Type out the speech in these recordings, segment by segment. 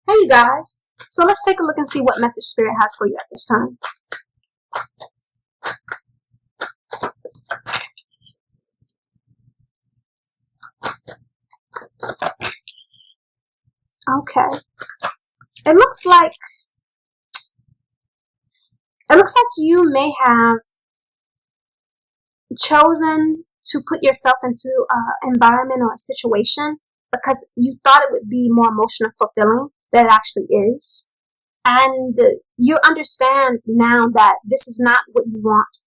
Hey, you guys. So let's take a look and see what message Spirit has for you at this time. Okay. It looks like you may have chosen to put yourself into an environment or a situation because you thought it would be more emotionally fulfilling than it actually is. And you understand now that this is not what you want.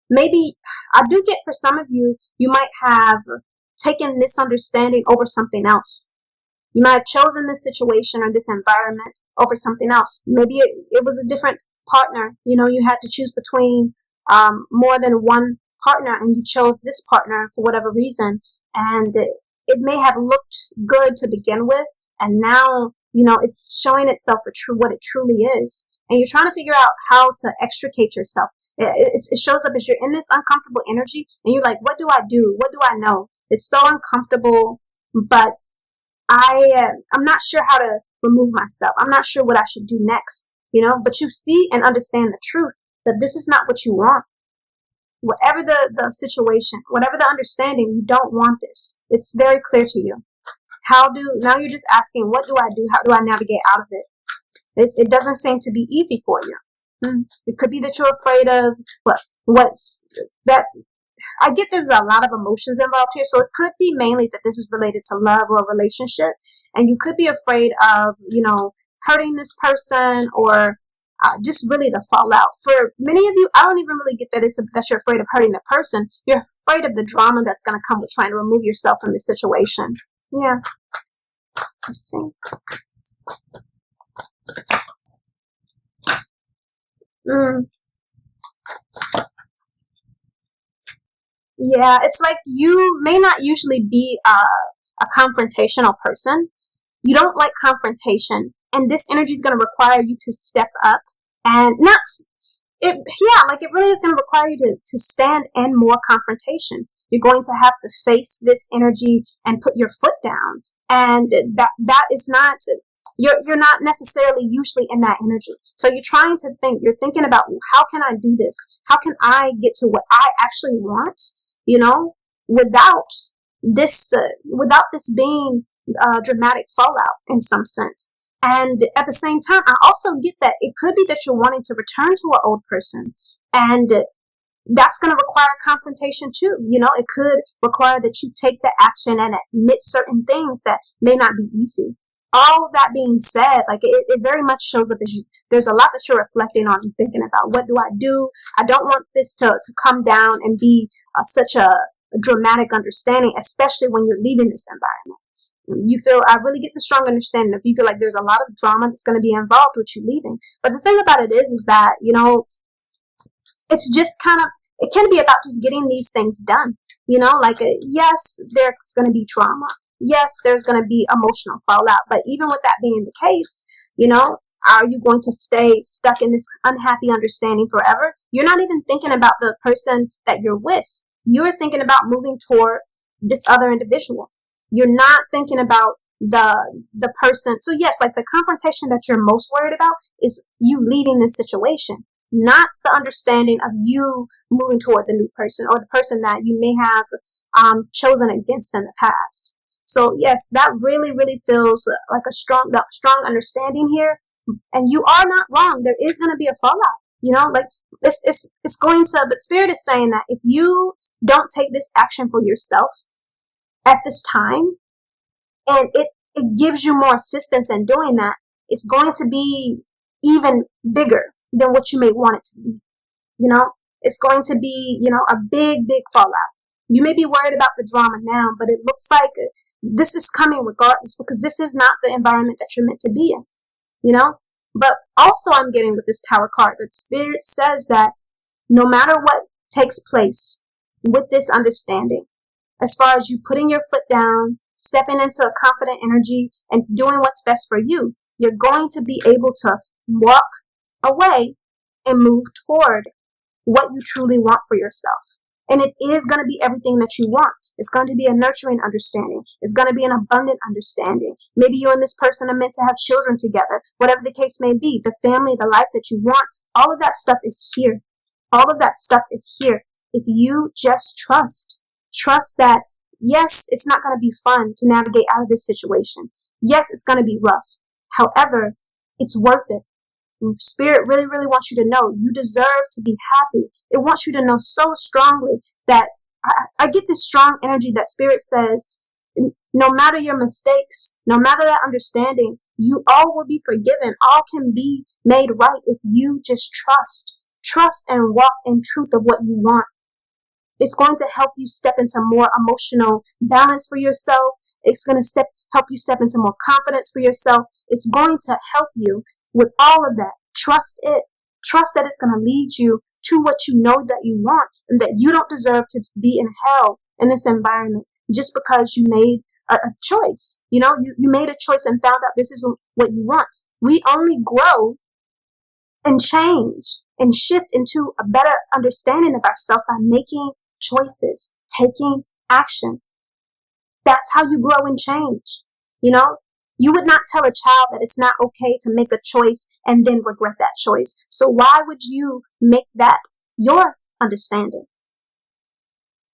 Maybe, I do get for some of you, you might have taken this understanding over something else. You might have chosen this situation or this environment over something else. Maybe it was a different partner. You had to choose between more than one partner, and you chose this partner for whatever reason. And it may have looked good to begin with, and now, it's showing itself for what it truly is. And you're trying to figure out how to extricate yourself. It shows up as you're in this uncomfortable energy, and you're like, what do I do? What do I know? It's so uncomfortable, but I'm not sure how to remove myself. I'm not sure what I should do next, but you see and understand the truth that this is not what you want. Whatever the situation, whatever the understanding, you don't want this. It's very clear to you. Now you're just asking, what do I do? How do I navigate out of it? It doesn't seem to be easy for you. It could be that you're afraid of what's that. I get there's a lot of emotions involved here, so it could be mainly that this is related to love or a relationship, and you could be afraid of, hurting this person or just really the fallout. For many of you, I don't even really get that you're afraid of hurting the person. You're afraid of the drama that's going to come with trying to remove yourself from the situation. Yeah. Let's see. Yeah, it's like you may not usually be a confrontational person. You don't like confrontation, and this energy is going to require you to step up and it really is going to require you to stand in more confrontation. You're going to have to face this energy and put your foot down, and that is not. You're not necessarily usually in that energy. So you're thinking about, how can I do this? How can I get to what I actually want? Without this being a dramatic fallout in some sense. And at the same time, I also get that it could be that you're wanting to return to an old person, and that's going to require confrontation too. It could require that you take the action and admit certain things that may not be easy. All that being said, it very much shows up as there's a lot that you're reflecting on and thinking about. What do I do? I don't want this to come down and be such a dramatic understanding, especially when you're leaving this environment. I really get the strong understanding if you feel like there's a lot of drama that's going to be involved with you leaving. But the thing about it is that, it's just it can be about just getting these things done. Yes, there's going to be drama. Yes, there's going to be emotional fallout, but even with that being the case, are you going to stay stuck in this unhappy understanding forever? You're not even thinking about the person that you're with. You're thinking about moving toward this other individual. You're not thinking about the person. So yes, the confrontation that you're most worried about is you leaving this situation, not the understanding of you moving toward the new person or the person that you may have chosen against in the past. So yes, that really, really feels like a strong understanding here. And you are not wrong. There is going to be a fallout, it's going to, but Spirit is saying that if you don't take this action for yourself at this time, and it gives you more assistance in doing that, it's going to be even bigger than what you may want it to be. It's going to be, a big, big fallout. You may be worried about the drama now, but it looks like this is coming regardless, because this is not the environment that you're meant to be in, But also I'm getting with this Tower card that Spirit says that no matter what takes place with this understanding, as far as you putting your foot down, stepping into a confident energy and doing what's best for you, you're going to be able to walk away and move toward what you truly want for yourself. And it is going to be everything that you want. It's going to be a nurturing understanding. It's going to be an abundant understanding. Maybe you and this person are meant to have children together. Whatever the case may be, the family, the life that you want, all of that stuff is here. All of that stuff is here. If you just trust that, yes, it's not going to be fun to navigate out of this situation. Yes, it's going to be rough. However, it's worth it. Spirit really, really wants you to know you deserve to be happy. It wants you to know so strongly that I get this strong energy that Spirit says, no matter your mistakes, no matter that understanding, you all will be forgiven. All can be made right if you just trust. Trust and walk in truth of what you want. It's going to help you step into more emotional balance for yourself. It's going to help you step into more confidence for yourself. It's going to help you with all of that. Trust it. Trust that it's going to lead you to what you know that you want, and that you don't deserve to be in hell in this environment just because you made a choice. You know, you made a choice and found out this is what you want. We only grow and change and shift into a better understanding of ourselves by making choices, taking action. That's how you grow and change. You know, you would not tell a child that it's not okay to make a choice and then regret that choice. So why would you make that your understanding?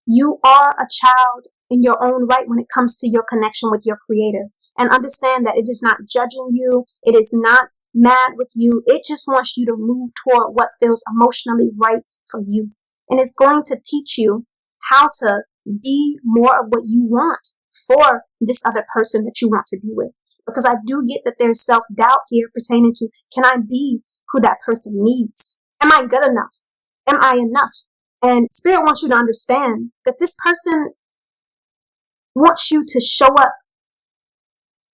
You are a child in your own right when it comes to your connection with your Creator. And understand that it is not judging you. It is not mad with you. It just wants you to move toward what feels emotionally right for you. And it's going to teach you how to be more of what you want for this other person that you want to be with. Because I do get that there's self-doubt here pertaining to, can I be who that person needs? Am I good enough? Am I enough? And Spirit wants you to understand that this person wants you to show up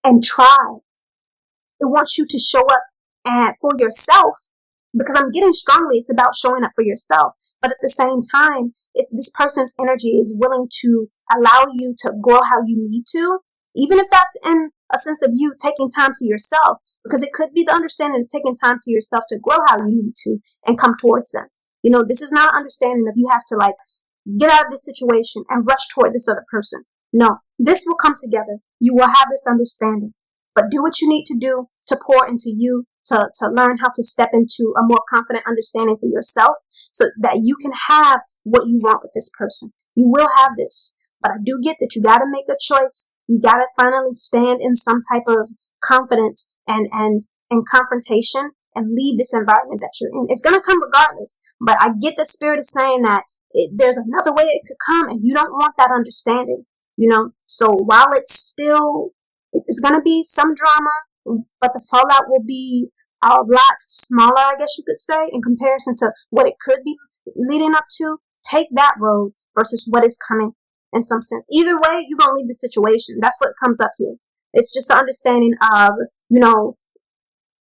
and try. It wants you to show up and for yourself, because I'm getting strongly it's about showing up for yourself. But at the same time, if this person's energy is willing to allow you to grow how you need to, even if that's in a sense of you taking time to yourself, because it could be the understanding of taking time to yourself to grow how you need to and come towards them. You know, this is not an understanding of you have to like get out of this situation and rush toward this other person. No, this will come together. You will have this understanding, but do what you need to do to pour into you, to learn how to step into a more confident understanding for yourself so that you can have what you want with this person. You will have this. But I do get that you got to make a choice. You got to finally stand in some type of confidence and confrontation and leave this environment that you're in. It's going to come regardless. But I get the Spirit is saying that there's another way it could come, and you don't want that understanding, you know. So while it's going to be some drama, but the fallout will be a lot smaller, I guess you could say, in comparison to what it could be leading up to. Take that road versus what is coming. In some sense, either way, you're going to leave the situation. That's what comes up here. It's just the understanding of, you know,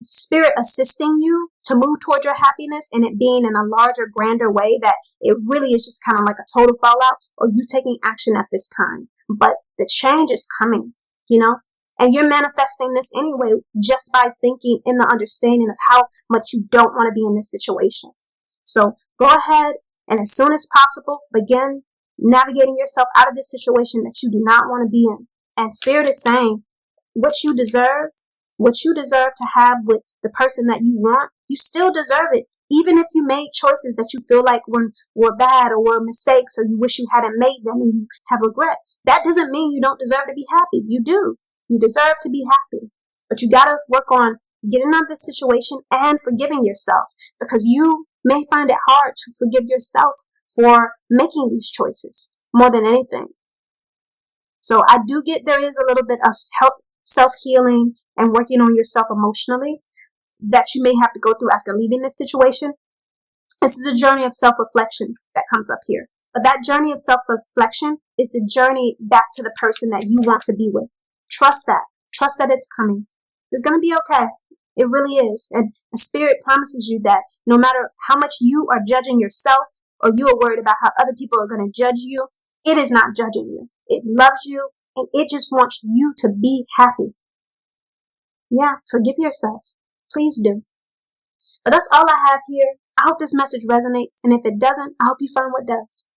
Spirit assisting you to move toward your happiness, and it being in a larger, grander way that it really is just kind of like a total fallout, or you taking action at this time. But the change is coming, you know, and you're manifesting this anyway just by thinking in the understanding of how much you don't want to be in this situation. So go ahead and as soon as possible, begin navigating yourself out of this situation that you do not want to be in. And Spirit is saying what you deserve to have with the person that you want, you still deserve it. Even if you made choices that you feel like were bad or were mistakes, or you wish you hadn't made them and you have regret, that doesn't mean you don't deserve to be happy. You do. You deserve to be happy. But you got to work on getting out of this situation and forgiving yourself, because you may find it hard to forgive yourself for making these choices more than anything. So I do get there is a little bit of self-healing and working on yourself emotionally that you may have to go through after leaving this situation. This is a journey of self-reflection that comes up here. But that journey of self-reflection is the journey back to the person that you want to be with. Trust that. Trust that it's coming. It's going to be okay. It really is. And the Spirit promises you that no matter how much you are judging yourself, or you are worried about how other people are going to judge you, it is not judging you. It loves you, and it just wants you to be happy. Yeah, forgive yourself. Please do. But that's all I have here. I hope this message resonates, and if it doesn't, I hope you find what does.